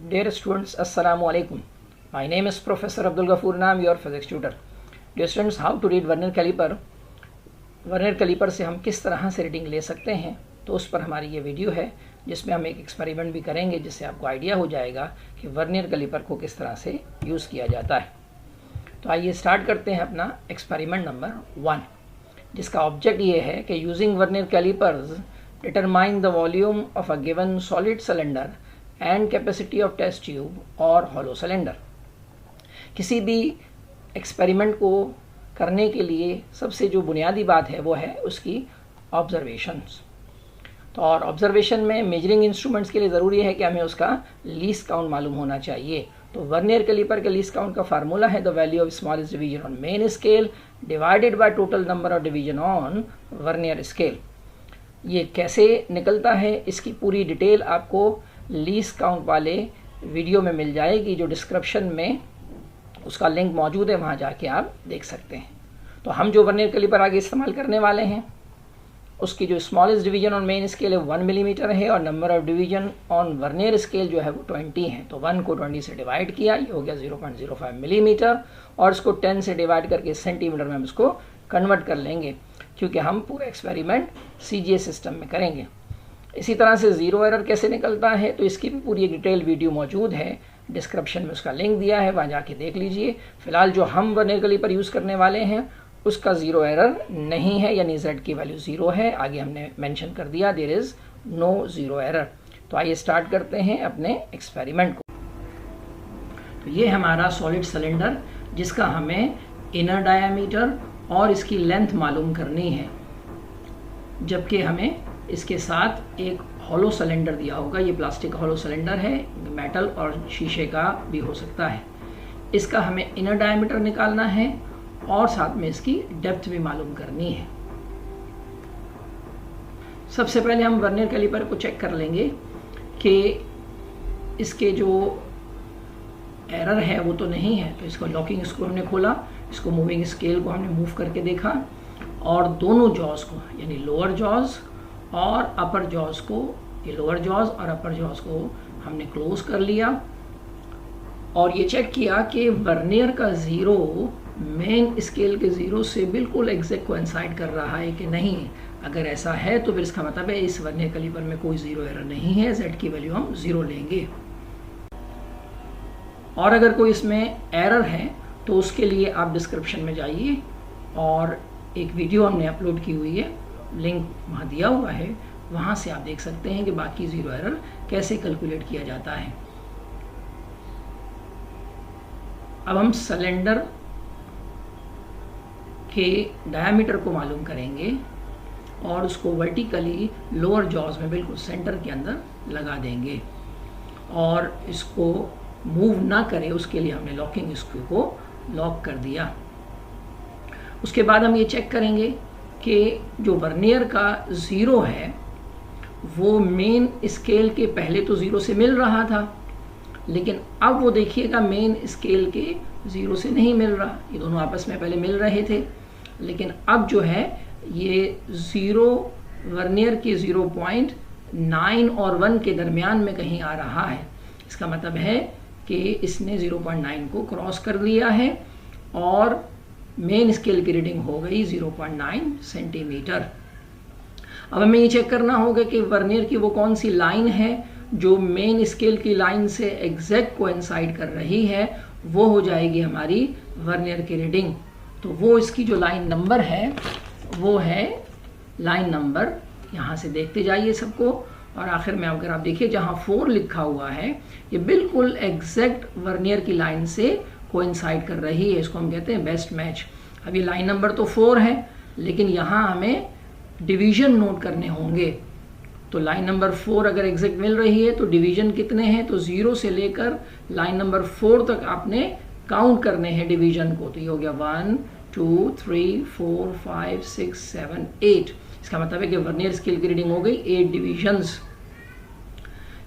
Dear students, Assalamu alaikum. My name is Professor Abdul Ghafoor and I am your physics tutor. Dear students, how to read vernier caliper. Vernier caliper से हम किस तरह से reading ले सकते हैं, तो उस पर हमारी ये वीडियो है जिसमें हम एक एक्सपेरिमेंट भी करेंगे जिससे आपको आइडिया हो जाएगा कि वर्नियर कैलिपर को किस तरह से यूज़ किया जाता है. तो आइए स्टार्ट करते हैं अपना एक्सपेरिमेंट नंबर 1, जिसका ऑब्जेक्ट ये है कि using vernier calipers determine the volume of a given solid cylinder and capacity of test tube और हॉलो सिलेंडर. किसी भी एक्सपेरिमेंट को करने के लिए सबसे जो बुनियादी बात है वो है उसकी ऑब्जर्वेशंस. तो और ऑब्जर्वेशन में मेजरिंग इंस्ट्रूमेंट्स के लिए ज़रूरी है कि हमें उसका लीस्ट काउंट मालूम होना चाहिए. तो वर्नियर कैलिपर के लीस्ट काउंट का फार्मूला है the value of smallest division on main scale divided by total number of division on vernier scale. ये कैसे निकलता है इसकी पूरी डिटेल आपको लीस्ट काउंट वाले वीडियो में मिल जाएगी, जो डिस्क्रिप्शन में उसका लिंक मौजूद है, वहाँ जाके आप देख सकते हैं. तो हम जो वर्नियर कैलिपर आगे इस्तेमाल करने वाले हैं उसकी जो smallest division on main scale है 1 मिलीमीटर है और number of division on vernier scale जो है वो 20 है. तो 1 को 20 से डिवाइड किया, ये हो गया 0.05 मिलीमीटर, और इसको 10 से डिवाइड करके सेंटीमीटर में हम इसको कन्वर्ट कर लेंगे क्योंकि हम पूरा एक्सपेरिमेंट CGS सिस्टम में करेंगे. इसी तरह से ज़ीरो एरर कैसे निकलता है तो इसकी भी पूरी एक डिटेल वीडियो मौजूद है, डिस्क्रिप्शन में उसका लिंक दिया है, वहाँ जाके देख लीजिए. फिलहाल जो हम वर्नियर कैलिपर यूज़ करने वाले हैं उसका ज़ीरो एरर नहीं है, यानी Z की वैल्यू 0 है. आगे हमने मेंशन कर दिया there is no zero error. तो आइए स्टार्ट करते हैं अपने एक्सपेरिमेंट को. तो ये हमारा सॉलिड सिलेंडर जिसका हमें इनर डायामीटर और इसकी लेंथ मालूम करनी है, जबकि हमें इसके साथ एक हॉलो सिलेंडर दिया होगा. ये प्लास्टिक हॉलो सिलेंडर है, मेटल और शीशे का भी हो सकता है. इसका हमें इनर डायमीटर निकालना है और साथ में इसकी डेप्थ भी मालूम करनी है. सबसे पहले हम वर्नियर कैलिपर को चेक कर लेंगे कि इसके जो एरर है वो तो नहीं है. तो इसको लॉकिंग स्क्रू हमने खोला, इसको मूविंग स्केल को हमने मूव करके देखा और दोनों जॉज को, यानी लोअर जॉज और अपर जॉज को, ये लोअर जॉज और अपर जॉज को हमने क्लोज कर लिया और ये चेक किया कि वर्नियर का ज़ीरो मेन स्केल के ज़ीरो से बिल्कुल एग्जैक्ट कोइंसाइड कर रहा है कि नहीं. अगर ऐसा है तो फिर इसका मतलब है इस वर्नियर कैलिपर में कोई ज़ीरो एरर नहीं है, Z की वैल्यू हम 0 लेंगे. और अगर कोई इसमें एरर है तो उसके लिए आप डिस्क्रिप्शन में जाइए और एक वीडियो हमने अपलोड की हुई है, लिंक वहाँ दिया हुआ है, वहाँ से आप देख सकते हैं कि बाकी ज़ीरो एरर कैसे कैलकुलेट किया जाता है. अब हम सिलेंडर के डायमीटर को मालूम करेंगे और उसको वर्टिकली लोअर जॉज में बिल्कुल सेंटर के अंदर लगा देंगे और इसको मूव ना करे उसके लिए हमने लॉकिंग स्क्रू को लॉक कर दिया. उसके बाद हम ये चेक करेंगे कि जो वर्नियर का ज़ीरो है वो मेन स्केल के पहले तो 0 से मिल रहा था, लेकिन अब वो देखिएगा मेन स्केल के 0 से नहीं मिल रहा. ये दोनों आपस में पहले मिल रहे थे, लेकिन अब जो है ये 0 वर्नियर के 0.9 और 1 के दरमियान में कहीं आ रहा है. इसका मतलब है कि इसने 0.9 को क्रॉस कर लिया है और मेन स्केल की रीडिंग हो गई 0.9 सेंटीमीटर. अब हमें ये चेक करना होगा कि वर्नियर की वो कौन सी लाइन है जो मेन स्केल की लाइन से एग्जैक्ट कोइंसाइड कर रही है, वो हो जाएगी हमारी वर्नियर की रीडिंग. तो वो इसकी जो लाइन नंबर है वो है लाइन नंबर, यहाँ से देखते जाइए सबको, और आखिर में अगर आप देखिए जहाँ 4 लिखा हुआ है ये बिल्कुल एग्जैक्ट वर्नियर की लाइन से कोइंसाइड कर रही है. इसको हम कहते हैं बेस्ट मैच. अब ये लाइन नंबर तो 4 है, लेकिन यहाँ हमें डिवीजन नोट करने होंगे. तो लाइन नंबर 4 अगर एग्जैक्ट मिल रही है तो डिवीजन कितने हैं, तो 0 से लेकर लाइन नंबर 4 तक आपने काउंट करने हैं डिवीजन को. तो ये हो गया 1 2 3 4 5 6 7 8. इसका मतलब है कि वर्नियर स्केल की रीडिंग हो गई 8 डिवीजन्स.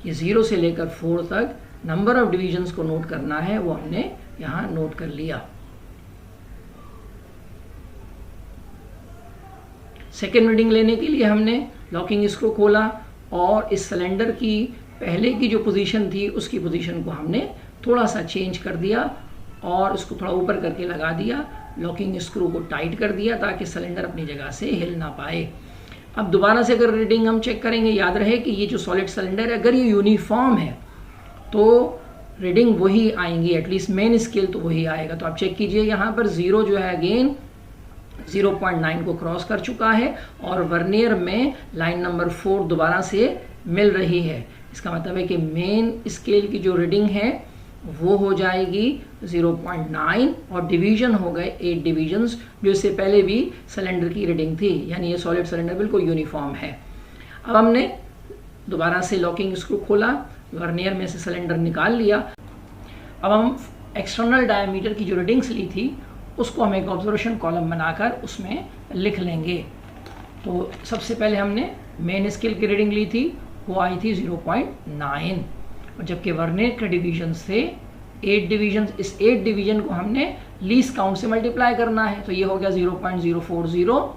ये 0 से लेकर 4 तक नंबर ऑफ डिवीजन्स को नोट करना है, वो हमने यहाँ नोट कर लिया. सेकेंड रीडिंग लेने के लिए हमने लॉकिंग स्क्रू खोला और इस सिलेंडर की पहले की जो पोजीशन थी उसकी पोजीशन को हमने थोड़ा सा चेंज कर दिया और उसको थोड़ा ऊपर करके लगा दिया, लॉकिंग स्क्रू को टाइट कर दिया ताकि सिलेंडर अपनी जगह से हिल ना पाए। अब दोबारा से अगर रीडिंग हम चेक करेंगे, याद रहे कि ये जो सॉलिड सिलेंडर है अगर ये यूनिफॉर्म है तो रीडिंग वही आएंगी, एटलीस्ट मेन स्केल तो वही आएगा। तो आप चेक कीजिए, यहाँ पर 0 जो है अगेन 0.9 को क्रॉस कर चुका है और वर्नियर में लाइन नंबर 4 दोबारा से मिल रही है। इसका मतलब है कि मेन स्केल की जो रीडिंग है वो हो जाएगी 0.9 और डिवीजन हो गए 8 डिवीजन्स, जो इससे पहले भी सिलेंडर की रीडिंग थी, यानी ये सॉलिड सिलेंडर बिल्कुल यूनिफॉर्म है। अब हमने दोबारा से लॉकिंग स्क्रू खोला, वर्नियर में से सिलेंडर निकाल लिया। अब हम एक्सटर्नल डायमीटर की जो रीडिंग्स ली थी उसको हम एक ऑब्जर्वेशन कॉलम बनाकर उसमें लिख लेंगे। तो सबसे पहले हमने मेन स्केल की रीडिंग ली थी, वो आई थी 0.9 और जबकि वर्नियर के डिवीजन्स थे 8 डिवीजन। इस 8 डिवीजन को हमने लीस्ट काउंट से मल्टीप्लाई करना है, तो ये हो गया 0.040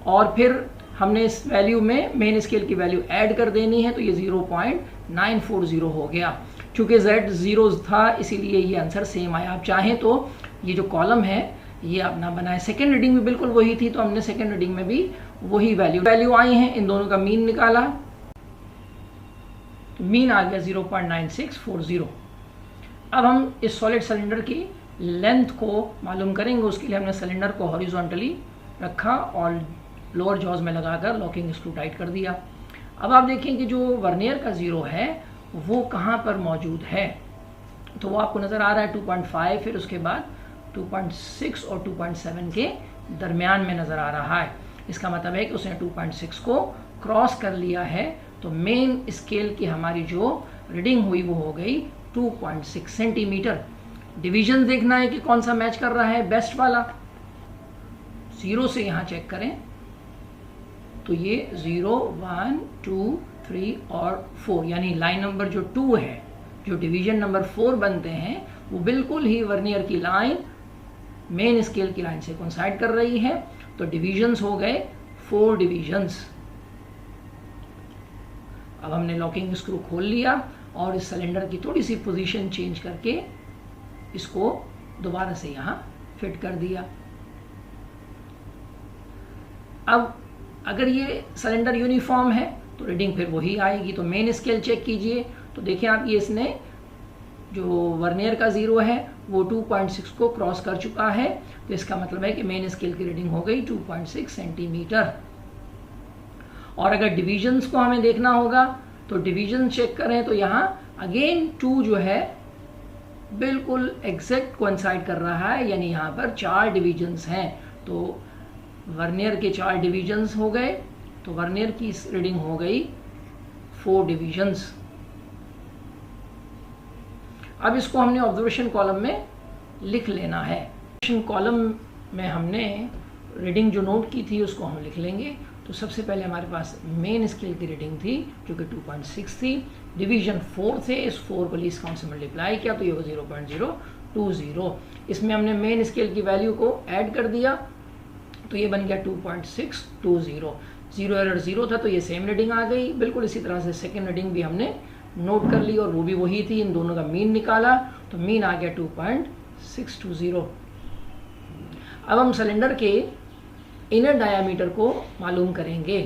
और फिर हमने इस वैल्यू में मेन स्केल की वैल्यू ऐड कर देनी है, तो ये 0.940 हो गया। चूँकि Z 0 था इसीलिए ये आंसर सेम आया। आप चाहें तो ये जो कॉलम है ये आप ना बनाए, सेकेंड रीडिंग भी बिल्कुल वही थी तो हमने सेकेंड रीडिंग में भी वही वैल्यू आई हैं, इन दोनों का मीन निकाला तो मीन आ गया 0.9640। अब हम इस सॉलिड सिलेंडर की लेंथ को मालूम करेंगे, उसके लिए हमने सिलेंडर को हॉरिजॉन्टली रखा और लोअर जॉज में लगाकर लॉकिंग स्क्रू टाइट कर दिया। अब आप देखें कि जो वर्नियर का 0 है वो कहाँ पर मौजूद है, तो वो आपको नज़र आ रहा है 2.5, फिर उसके बाद 2.6 और 2.7 के दरमियान में नज़र आ रहा है। इसका मतलब है कि उसने 2.6 को क्रॉस कर लिया है, तो मेन स्केल की हमारी जो रीडिंग हुई वो हो गई 2.6 सेंटीमीटर। डिवीजन देखना है कि कौन सा मैच कर रहा है, बेस्ट वाला। 0 से यहाँ चेक करें तो ये 0, 1, 2, 3 और 4, यानी लाइन नंबर जो 2 है, जो डिवीजन नंबर 4 बनते हैं वो बिल्कुल ही वर्नियर की लाइन मेन स्केल की लाइन से कोइंसाइड कर रही है। तो डिवीजन्स हो गए 4 डिवीजन्स। अब हमने लॉकिंग स्क्रू खोल लिया और इस सिलेंडर की थोड़ी सी पोजीशन चेंज करके इसको दोबारा से यहाँ फिट कर दिया। अब अगर ये सिलेंडर यूनिफॉर्म है तो रीडिंग फिर वही आएगी। तो मेन स्केल चेक कीजिए तो देखें आप, ये इसने जो वर्नियर का 0 है वो 2.6 को क्रॉस कर चुका है, तो इसका मतलब है कि मेन स्केल की रीडिंग हो गई 2.6 सेंटीमीटर। और अगर डिवीजन्स को हमें देखना होगा तो डिवीजन चेक करें तो यहाँ अगेन 2 जो है बिल्कुल एग्जैक्ट कोइंसाइड कर रहा है, यानी यहाँ पर 4 डिवीजन्स हैं। तो वर्नियर के 4 डिवीजन्स हो गए, तो वर्नियर की रीडिंग हो गई 4 डिवीजन्स। अब इसको हमने ऑब्जर्वेशन कॉलम में लिख लेना है। ऑब्जर्वेशन कॉलम में हमने रीडिंग जो नोट की थी उसको हम लिख लेंगे। तो सबसे पहले हमारे पास मेन स्केल की रीडिंग थी जो कि 2.6 थी, डिवीजन 4 थे, इस 4 को लीस्ट काउंट से मल्टीप्लाई किया तो ये 0.020। इसमें हमने मेन स्केल की वैल्यू को ऐड कर दिया तो ये बन गया 2.620। 0 एरर 0 था तो ये सेम रीडिंग आ गई। बिल्कुल इसी तरह से सेकेंड रीडिंग भी हमने नोट कर ली और वो भी वही थी, इन दोनों का मीन निकाला तो मीन आ गया 2.620। अब हम सिलेंडर के इनर डायामीटर को मालूम करेंगे।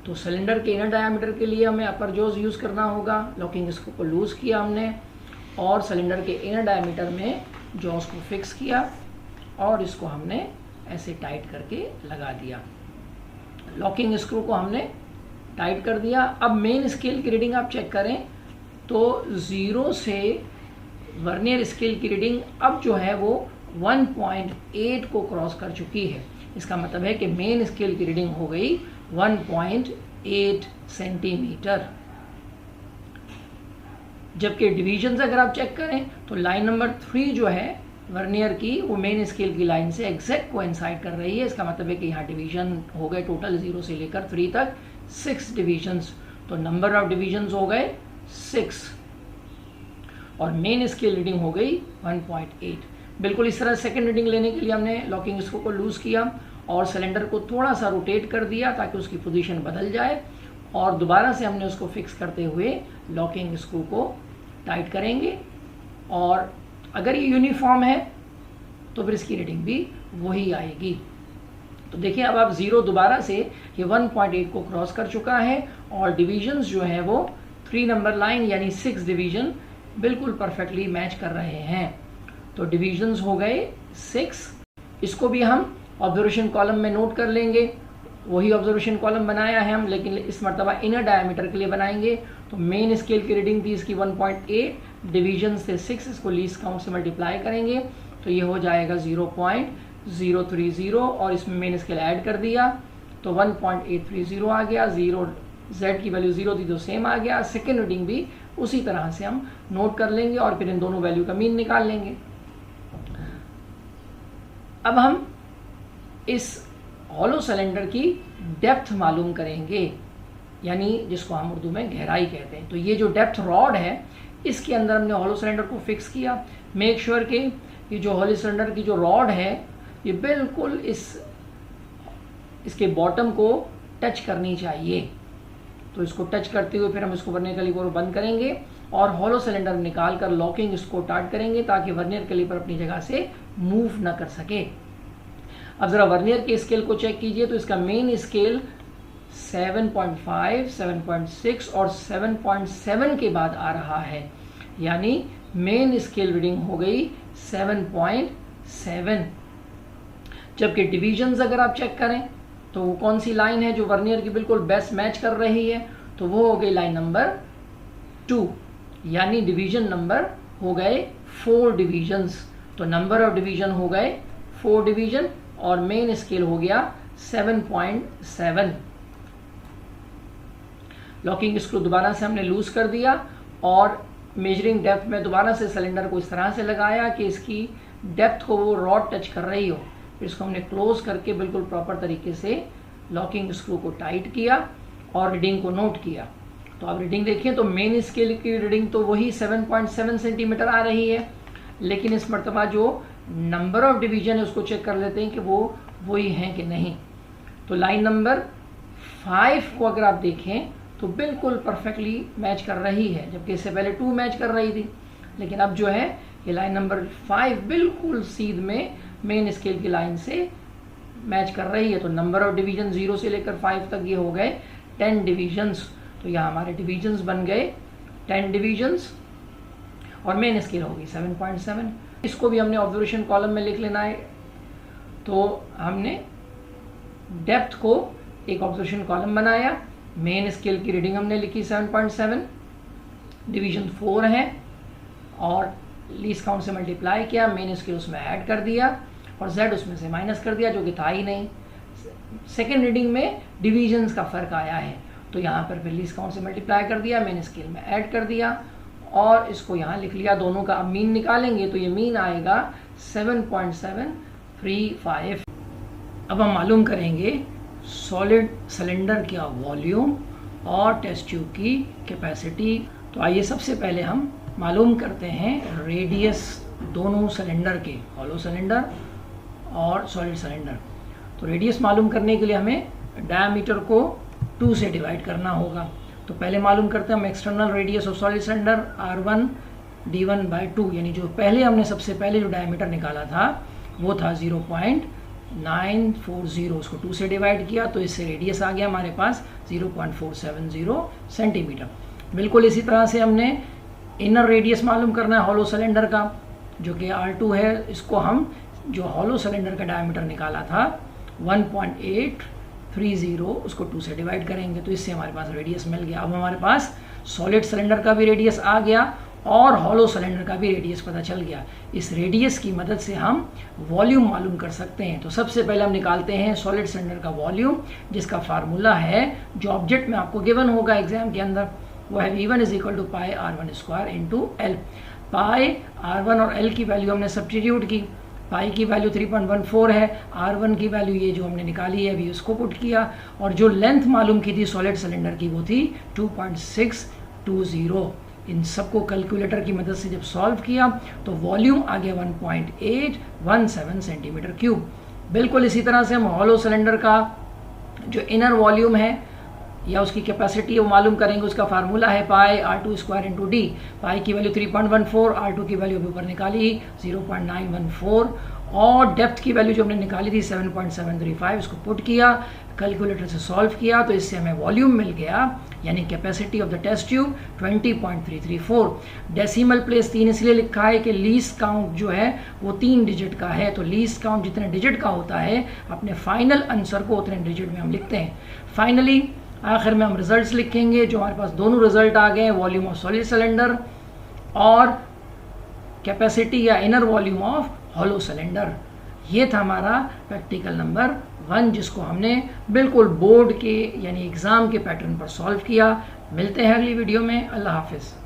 तो सिलेंडर के इनर डायामीटर के लिए हमें अपर जॉज यूज़ करना होगा। लॉकिंग स्क्रू को लूज़ किया हमने और सिलेंडर के इनर डायामीटर में जॉज को फिक्स किया और इसको हमने ऐसे टाइट करके लगा दिया। लॉकिंग स्क्रू को हमने टाइट कर दिया। अब मेन स्केल की रीडिंग आप चेक करें तो 0 से वर्नियर स्केल की रीडिंग अब जो है वो 1.8 को क्रॉस कर चुकी है। इसका मतलब है कि मेन स्केल की रीडिंग हो गई 1.8 सेंटीमीटर। जबकि डिवीजन अगर आप चेक करें तो लाइन नंबर 3 जो है वर्नियर की वो मेन स्केल की लाइन से एग्जैक्ट कोइंसाइड कर रही है। इसका मतलब है कि यहाँ डिवीजन हो गए टोटल 0 से लेकर 3 तक 6 डिवीजन्स। तो नंबर ऑफ डिवीजन्स हो गए 6 और मेन स्केल रीडिंग हो गई 1.8। बिल्कुल इस तरह सेकेंड रीडिंग लेने के लिए हमने लॉकिंग स्क्रू को लूज़ किया और सिलेंडर को थोड़ा सा रोटेट कर दिया ताकि उसकी पोजीशन बदल जाए और दोबारा से हमने उसको फिक्स करते हुए लॉकिंग स्क्रू को टाइट करेंगे। और अगर ये यूनिफॉर्म है तो फिर इसकी रीडिंग भी वही आएगी। तो देखिए अब आप 0 दोबारा से ये 1.8 को क्रॉस कर चुका है और डिविजन्स जो है वो 3 नंबर लाइन यानी 6 डिवीजन बिल्कुल परफेक्टली मैच कर रहे हैं। तो डिविजन्स हो गए 6। इसको भी हम ऑब्जर्वेशन कॉलम में नोट कर लेंगे। वही ऑब्जर्वेशन कॉलम बनाया है हम, लेकिन इस मरतबा इनर डायमीटर के लिए बनाएंगे। तो मेन स्केल की रीडिंग थी इसकी 1.8, डिवीजन से 6, इसको लीस्ट काउंट से मल्टीप्लाई करेंगे तो ये हो जाएगा 0.030 और इसमें मेन स्केल ऐड कर दिया तो 1.830 आ गया। 0 Z की वैल्यू 0 थी तो सेम आ गया। सेकेंड रीडिंग भी उसी तरह से हम नोट कर लेंगे और फिर इन दोनों वैल्यू का मीन निकाल लेंगे। अब हम इस हॉलो सिलेंडर की डेप्थ मालूम करेंगे, यानी जिसको हम उर्दू में गहराई कहते हैं। तो ये जो डेप्थ रॉड है इसके अंदर हमने हॉलो सिलेंडर को फिक्स किया। मेक श्योर कि ये जो हॉलो सिलेंडर की जो रॉड है ये बिल्कुल इसके बॉटम को टच करनी चाहिए। तो इसको टच करते हुए फिर हम इसको वर्नियर कैलिपर बंद करेंगे और हॉलो सिलेंडर निकाल कर लॉकिंग इसको टाइट करेंगे ताकि वर्नियर कैलिपर अपनी जगह से मूव न कर सके। अब जरा वर्नियर के स्केल को चेक कीजिए तो इसका मेन स्केल 7.5, 7.6 और 7.7 के बाद आ रहा है, यानी मेन स्केल रीडिंग हो गई 7.7। जबकि डिविजन्स अगर आप चेक करें तो वो कौन सी लाइन है जो वर्नियर की बिल्कुल बेस्ट मैच कर रही है, तो वो हो गई लाइन नंबर 2, यानी डिवीजन नंबर हो गए 4 डिविजन्स। तो नंबर ऑफ डिवीजन हो गए 4 डिवीजन और मेन स्केल हो गया 7.7। लॉकिंग स्क्रू दोबारा से हमने लूज कर दिया और मेजरिंग डेप्थ में दोबारा से सिलेंडर को इस तरह से लगाया कि इसकी डेप्थ को वो रॉड टच कर रही हो। फिर इसको हमने क्लोज करके बिल्कुल प्रॉपर तरीके से लॉकिंग स्क्रू को टाइट किया और रीडिंग को नोट किया। तो अब रीडिंग देखिए तो मेन स्केल की रीडिंग तो वही 7.7 सेंटीमीटर आ रही है, लेकिन इस मरतबा जो नंबर ऑफ डिवीजन है उसको चेक कर लेते हैं कि वो वही हैं कि नहीं। तो लाइन नंबर 5 को अगर आप देखें तो बिल्कुल परफेक्टली मैच कर रही है, जबकि इससे पहले 2 मैच कर रही थी। लेकिन अब जो है ये लाइन नंबर 5 बिल्कुल सीध में मेन स्केल की लाइन से मैच कर रही है। तो नंबर ऑफ डिवीजन 0 से लेकर 5 तक ये हो गए 10 डिवीजन्स। तो यहाँ हमारे डिवीजन्स बन गए 10 डिवीजन्स और मेन स्केल होगी 7.7। इसको भी हमने ऑब्जर्वेशन कॉलम में लिख लेना है। तो हमने डेप्थ को एक ऑब्जर्वेशन कॉलम बनाया, मेन स्केल की रीडिंग हमने लिखी 7.7, डिवीजन 4 है और लीस्ट काउंट से मल्टीप्लाई किया, मेन स्केल उसमें ऐड कर दिया और Z उसमें से माइनस कर दिया जो कि था ही नहीं। सेकेंड रीडिंग में डिवीजन्स का फर्क आया है तो यहाँ पर फिर लीस्ट काउंट से मल्टीप्लाई कर दिया, मेन स्केल में ऐड कर दिया और इसको यहाँ लिख लिया। दोनों का अब मीन निकालेंगे तो ये मीन आएगा 7.735। अब हम मालूम करेंगे सॉलिड सिलेंडर का वॉल्यूम और टेस्ट ट्यूब की कैपेसिटी। तो आइए सबसे पहले हम मालूम करते हैं रेडियस दोनों सिलेंडर के, हॉलो सिलेंडर और सॉलिड सिलेंडर। तो रेडियस मालूम करने के लिए हमें डायमीटर को 2 से डिवाइड करना होगा। तो पहले मालूम करते हैं हम external radius of solid cylinder R1 D1/2, यानी जो पहले हमने सबसे पहले जो डायमीटर निकाला था वो था 0.940, उसको 2 से डिवाइड किया तो इससे रेडियस आ गया हमारे पास 0.470 सेंटीमीटर। बिल्कुल इसी तरह से हमने इनर रेडियस मालूम करना है हॉलो सिलेंडर का जो कि R2 है। इसको हम जो हॉलो सिलेंडर का डायमीटर निकाला था 1.830 उसको 2 से डिवाइड करेंगे तो इससे हमारे पास रेडियस मिल गया। अब हमारे पास सॉलिड सिलेंडर का भी रेडियस आ गया और हॉलो सिलेंडर का भी रेडियस पता चल गया। इस रेडियस की मदद से हम वॉल्यूम मालूम कर सकते हैं। तो सबसे पहले हम निकालते हैं सॉलिड सिलेंडर का वॉल्यूम, जिसका फार्मूला है जो ऑब्जेक्ट में आपको गिवन होगा एग्जाम के अंदर, वो है V1 = पाई R1² इंटू L। पाई R1 और L की वैल्यू हमने सब्स्टिट्यूट की। पाई की वैल्यू 3.14 है, R1 की वैल्यू ये जो हमने निकाली है अभी उसको पुट किया और जो लेंथ मालूम की थी सॉलिड सिलेंडर की वो थी 2.620। इन सबको कैलकुलेटर की मदद से जब सॉल्व किया तो वॉल्यूम आ गया 1.817 सेंटीमीटर क्यूब। बिल्कुल इसी तरह से हम हॉलो सिलेंडर का जो इनर वॉल्यूम है या उसकी कैपेसिटी वो मालूम करेंगे। उसका फार्मूला है पाई R2 स्क्वायर इंटू डी। पाई की वैल्यू 3.14, R2 की वैल्यू अभी ऊपर निकाली 0.914 और डेप्थ की वैल्यू जो हमने निकाली थी 7.735, उसको पुट किया, कैलकुलेटर से सॉल्व किया तो इससे हमें वॉल्यूम मिल गया, यानी capacity of the test tube 20.334। Decimal place 3 इसलिए लिखा है कि लीस्ट काउंट जो है वो 3 डिजिट का है, तो लीस्ट काउंट जितने डिजिट का होता है अपने फाइनल आंसर को उतने डिजिट में हम लिखते हैं। फाइनली आखिर में हम रिजल्ट्स लिखेंगे। जो हमारे पास दोनों रिजल्ट आ गए, वॉल्यूम ऑफ सॉलिड सिलेंडर और कैपेसिटी या inner volume of hollow cylinder. ये था हमारा प्रैक्टिकल नंबर 1, जिसको हमने बिल्कुल बोर्ड के यानी एग्ज़ाम के पैटर्न पर सॉल्व किया। मिलते हैं अगली वीडियो में। अल्लाह हाफिज़।